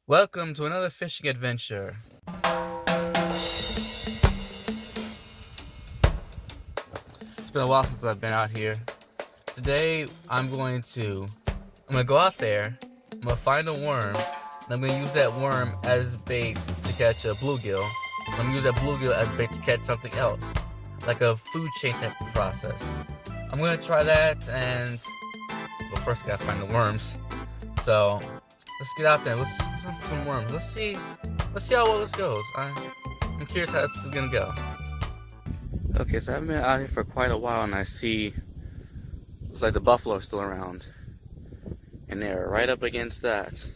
Welcome to another fishing adventure. It's been a while since I've been out here. Today I'm gonna go out there, I'm gonna find a worm, and I'm gonna use that worm as bait to catch a bluegill. I'm gonna use that bluegill as bait to catch something else, like a food chain type of process. I'm gonna try that, and well, first I gotta find the worms. So let's get out there. Let's hunt for some worms. Let's see how well this goes. I'm curious how this is gonna go. Okay, so I've been out here for quite a while, and I see looks like the buffalo are still around, and they're right up against that.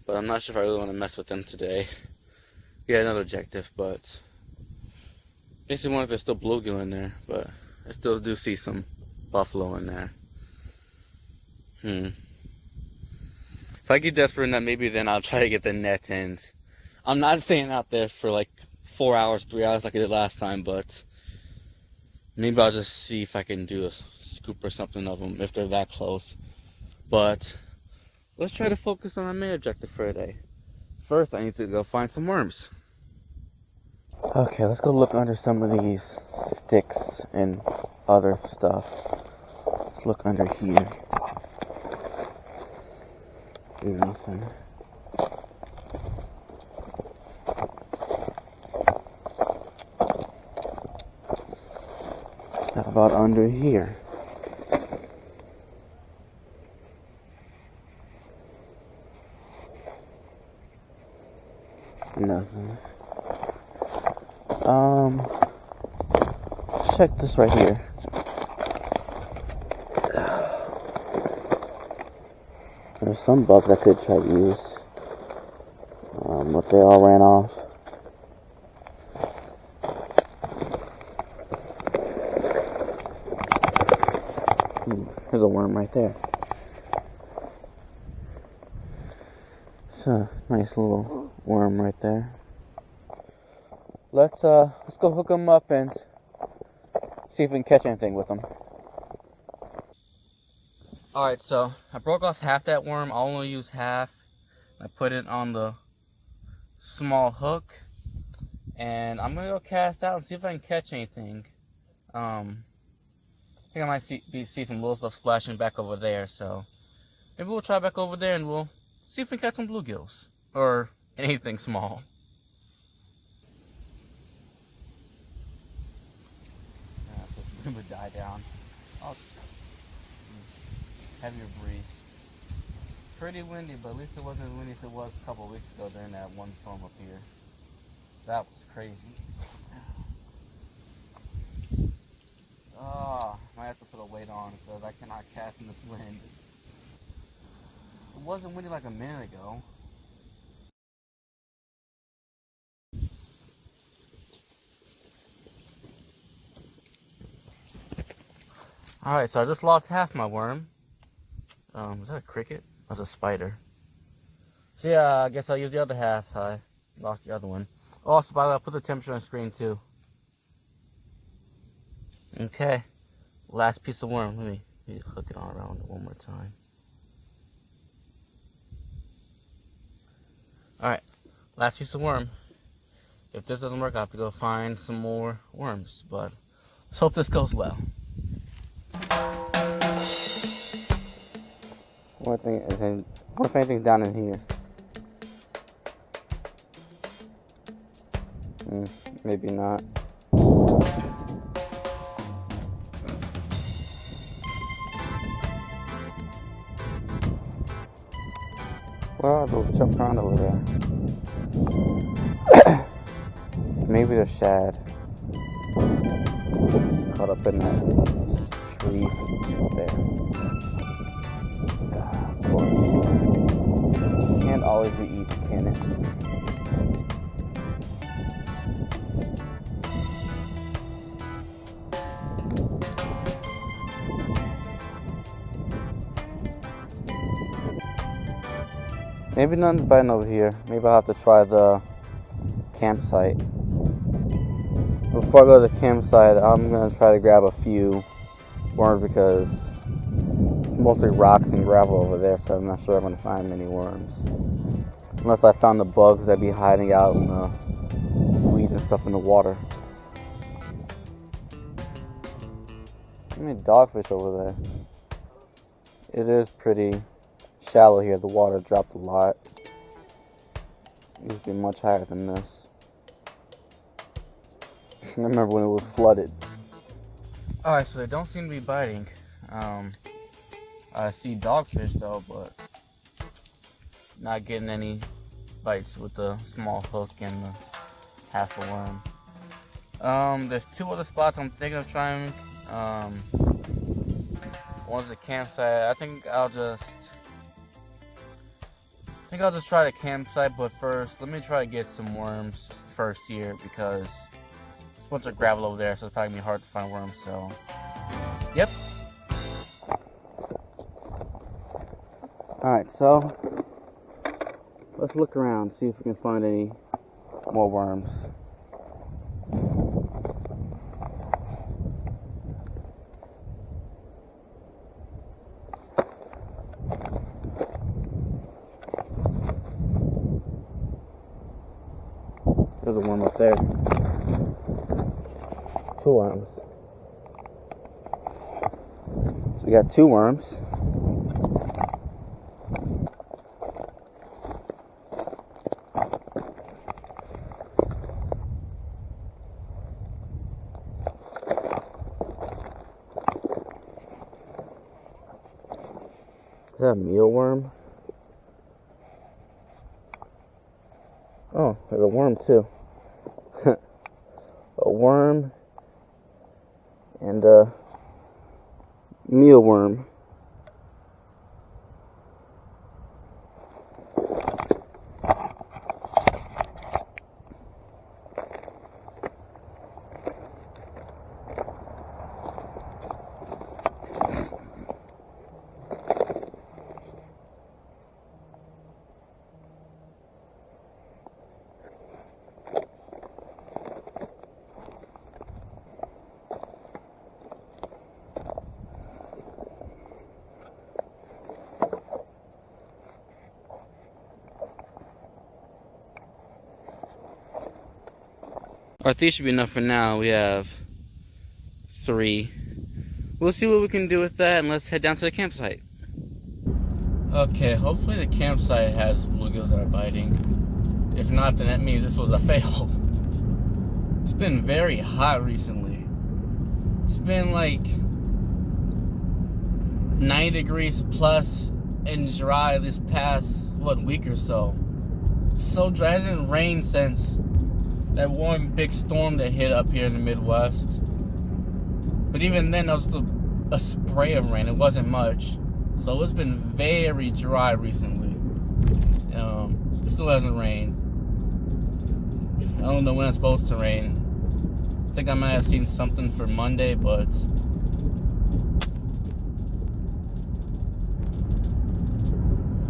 But I'm not sure if I really want to mess with them today. We got another objective, but makes me wonder if there's still bluegill in there. But I still do see some buffalo in there. If I get desperate enough, maybe then I'll try to get the net in. I'm not staying out there for like 4 hours, 3 hours like I did last time, but maybe I'll just see if I can do a scoop or something of them if they're that close. But let's try to focus on our main objective for today. First, I need to go find some worms. Okay, let's go look under some of these sticks and other stuff. Let's look under here. Nothing. How about under here? Nothing. Check this right here. There's some bugs I could try to use, but they all ran off. There's a worm right there. It's a nice little worm right there. Let's go hook them up and see if we can catch anything with them. Alright, so I broke off half that worm. I'll only use half. I put it on the small hook, and I'm gonna go cast out and see if I can catch anything. I think I might see some little stuff splashing back over there, so maybe we'll try back over there and we'll see if we can catch some bluegills or anything small. This wind would die down. Oh, heavier breeze. Pretty windy, but at least it wasn't as windy as it was a couple of weeks ago during that one storm up here. That was crazy. Oh, I might have to put a weight on because I cannot cast in this wind. It wasn't windy like a minute ago. Alright, so I just lost half my worm. Is that a cricket? That's a spider. So yeah, I guess I'll use the other half. I lost the other one. Also, by the way, I'll put the temperature on the screen too. Okay, last piece of worm. Let me hook it on around it one more time. Alright, last piece of worm. If this doesn't work, I have to go find some more worms, but let's hope this goes well. What if anything's down in here? Maybe not. Where are those jumping around over there? Maybe they're shad. Caught up in that tree there. Of course. Can't always be easy, can it? Maybe none's biting over here. Maybe I'll have to try the campsite. Before I go to the campsite, I'm going to try to grab a few worms because mostly rocks and gravel over there, so I'm not sure I'm going to find many worms. Unless I found the bugs that be hiding out in the weeds and stuff in the water. How many dogfish over there? It is pretty shallow here. The water dropped a lot. It used to be much higher than this. I remember when it was flooded. Alright, so they don't seem to be biting. I see dogfish though, but not getting any bites with the small hook and the half a worm. There's two other spots I'm thinking of trying. One's a campsite. I think I'll just try the campsite, but first let me try to get some worms first here, because there's a bunch of gravel over there, so it's probably gonna be hard to find worms. So, yep. Alright, so let's look around, see if we can find any more worms. There's a worm up there. 2 worms. So we got 2 worms. Is that a mealworm? Oh, there's a worm too. A worm and a mealworm. Alright, these should be enough for now. We have 3. We'll see what we can do with that, and let's head down to the campsite. Okay, hopefully the campsite has bluegills that are biting. If not, then that means this was a fail. It's been very hot recently. It's been like 90 degrees plus and dry this past, week or so. So dry. It hasn't rained since that one big storm that hit up here in the Midwest. But even then, that was a spray of rain. It wasn't much. So it's been very dry recently. It still hasn't rained. I don't know when it's supposed to rain. I think I might have seen something for Monday, but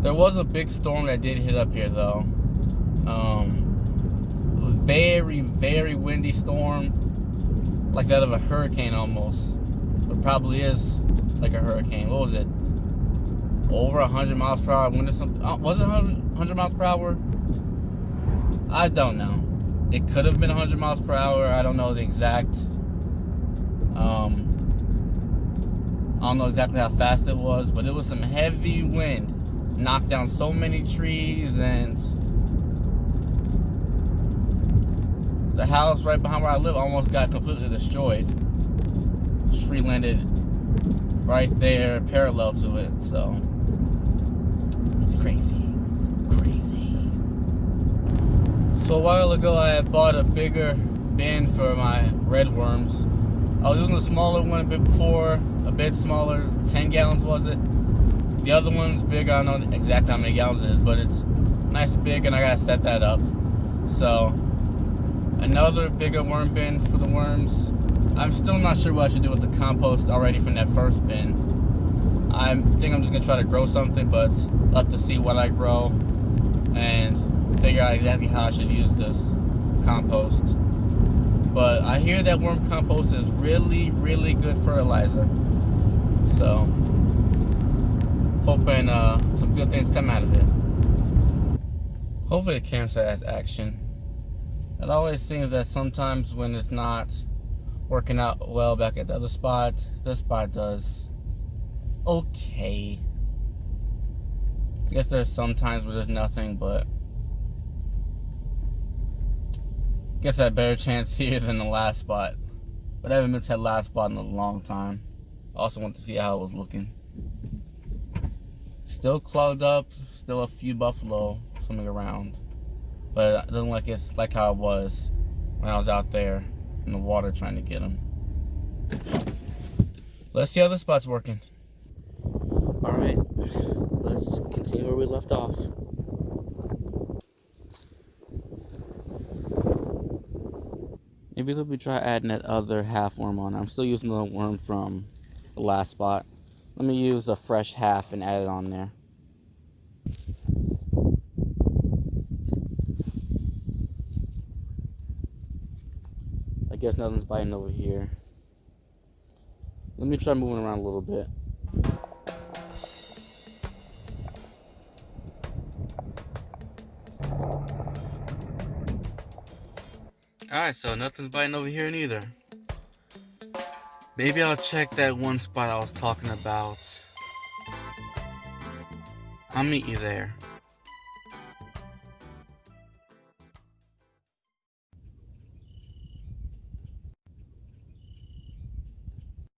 there was a big storm that did hit up here though. Very, very windy storm, like that of a hurricane almost. It probably is like a hurricane. What was it? Over 100 miles per hour wind or something? Was it 100 miles per hour? I don't know. It could have been 100 miles per hour. I don't know the exact. I don't know exactly how fast it was, but it was some heavy wind. Knocked down so many trees, and the house right behind where I live almost got completely destroyed. The tree landed right there, parallel to it, so it's crazy. So a while ago, I had bought a bigger bin for my red worms. I was using a smaller one a bit before, a bit smaller, 10 gallons was it? The other one's bigger. I don't know exactly how many gallons it is, but it's nice and big, and I gotta set that up. So another bigger worm bin for the worms. I'm still not sure what I should do with the compost already from that first bin. I think I'm just gonna try to grow something, but I'll have to see what I grow and figure out exactly how I should use this compost. But I hear that worm compost is really, really good fertilizer. So hoping some good things come out of it. Hopefully the campsite has action. It always seems that sometimes when it's not working out well back at the other spot, this spot does okay. I guess there's some times where there's nothing, but I guess I had a better chance here than the last spot. But I haven't been to that last spot in a long time. I also want to see how it was looking. Still clogged up, still a few buffalo swimming around. But it doesn't like it's like how it was when I was out there in the water trying to get them. Let's see how this spot's working. Alright, let's continue where we left off. Maybe let me try adding that other half worm on. I'm still using the worm from the last spot. Let me use a fresh half and add it on there. I guess nothing's biting over here. Let me try moving around a little bit. Alright, so nothing's biting over here neither. Maybe I'll check that one spot I was talking about. I'll meet you there.